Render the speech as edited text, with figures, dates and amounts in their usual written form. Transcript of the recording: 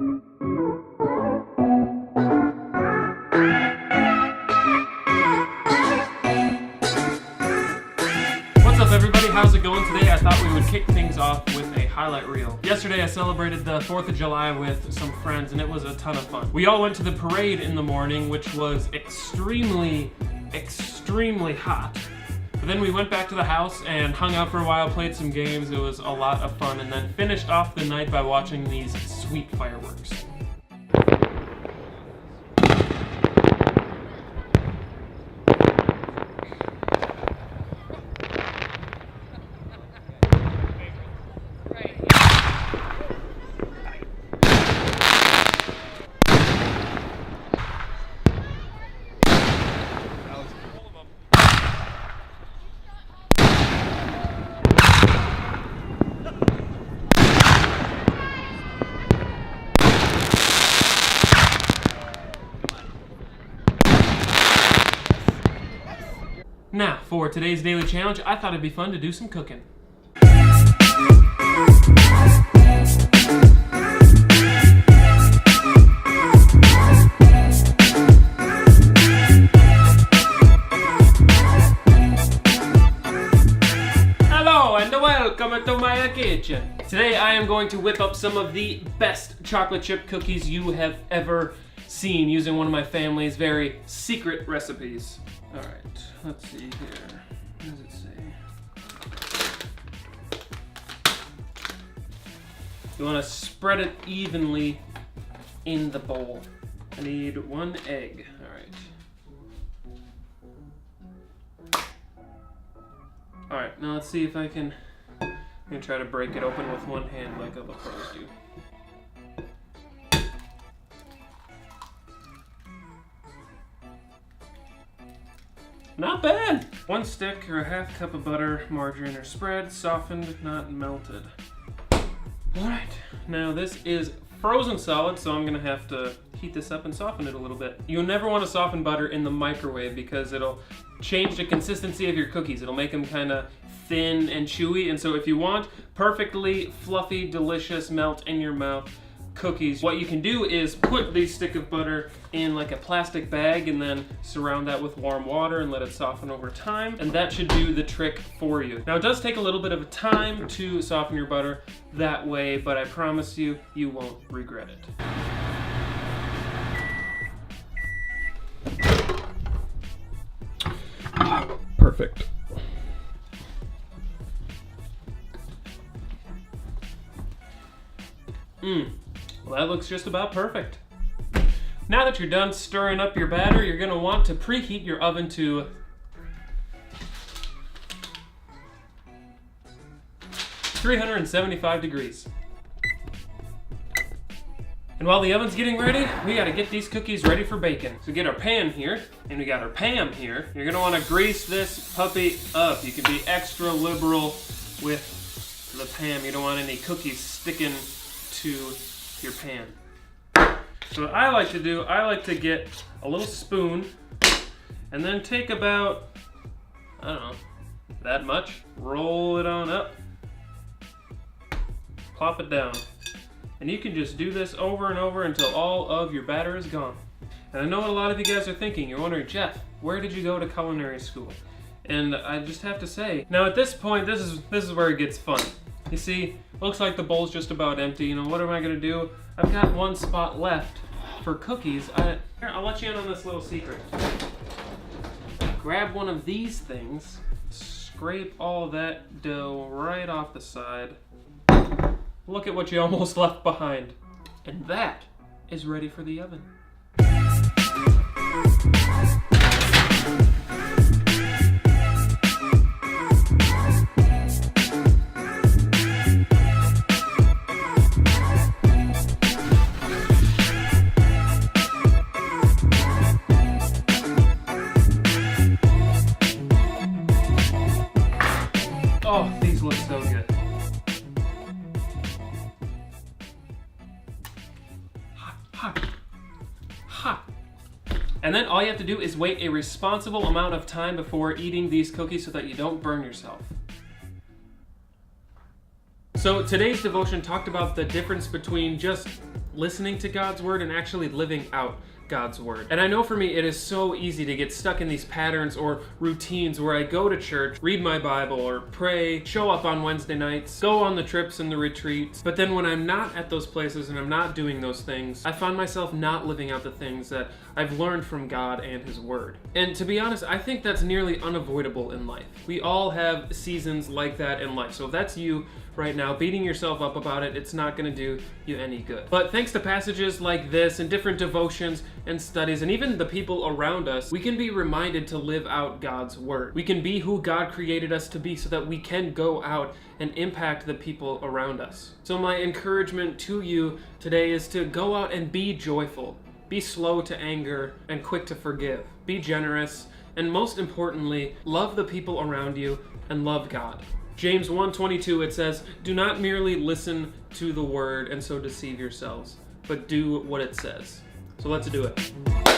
What's up everybody, how's it going today? I thought we would kick things off with a highlight reel. Yesterday I celebrated the 4th of July with some friends and it was a ton of fun. We all went to the parade in the morning, which was extremely hot. But then we went back to the house and hung out for a while, played some games. It was a lot of fun, and then finished off the night by watching these sweet fireworks. Now, for today's daily challenge, I thought it'd be fun to do some cooking. Hello and welcome to my kitchen. Today I am going to whip up some of the best chocolate chip cookies you have ever seen using one of my family's very secret recipes. Alright, let's see here. What does it say? You want to spread it evenly in the bowl. I need 1 egg. Alright, now let's see if I'm gonna try to break it open with one hand like all the pros do. Not bad! 1 stick or a half cup of butter, margarine, or spread, softened, not melted. Alright, now this is frozen solid, so I'm gonna have to heat this up and soften it a little bit. You'll never want to soften butter in the microwave because it'll change the consistency of your cookies. It'll make them kind of thin and chewy, and so if you want perfectly fluffy, delicious, melt in your mouth cookies, what you can do is put the stick of butter in like a plastic bag and then surround that with warm water and let it soften over time, and that should do the trick for you. Now it does take a little bit of time to soften your butter that way, but I promise you, you won't regret it. Perfect. Well, that looks just about perfect. Now that you're done stirring up your batter, you're gonna want to preheat your oven to 375 degrees. And while the oven's getting ready, we gotta get these cookies ready for baking. So get our pan here, and we got our Pam here. You're gonna wanna grease this puppy up. You can be extra liberal with the Pam. You don't want any cookies sticking to your pan. So what I like to do, I like to get a little spoon and then take about, I don't know, that much, roll it on up, plop it down. And you can just do this over and over until all of your batter is gone. And I know what a lot of you guys are thinking. You're wondering, Jeff, where did you go to culinary school? And I just have to say, now at this point, this is where it gets fun. You see, looks like the bowl's just about empty. You know, what am I gonna do? I've got 1 spot left for cookies. Here, I'll let you in on this little secret. Grab one of these things, scrape all that dough right off the side. Look at what you almost left behind. And that is ready for the oven. Oh, these look so good. Hot. Hot. And then all you have to do is wait a responsible amount of time before eating these cookies so that you don't burn yourself. So today's devotion talked about the difference between just listening to God's word and actually living out God's word. And I know for me, it is so easy to get stuck in these patterns or routines where I go to church, read my Bible, or pray, show up on Wednesday nights, go on the trips and the retreats. But then when I'm not at those places and I'm not doing those things, I find myself not living out the things that I've learned from God and His Word. And to be honest, I think that's nearly unavoidable in life. We all have seasons like that in life. So if that's you right now, beating yourself up about it, it's not going to do you any good. But thanks to passages like this and different devotions and studies and even the people around us, we can be reminded to live out God's word. We can be who God created us to be so that we can go out and impact the people around us. So my encouragement to you today is to go out and be joyful, be slow to anger and quick to forgive, be generous, and most importantly, love the people around you and love God. James 1:22, it says, "Do not merely listen to the word and so deceive yourselves, but do what it says." So let's do it.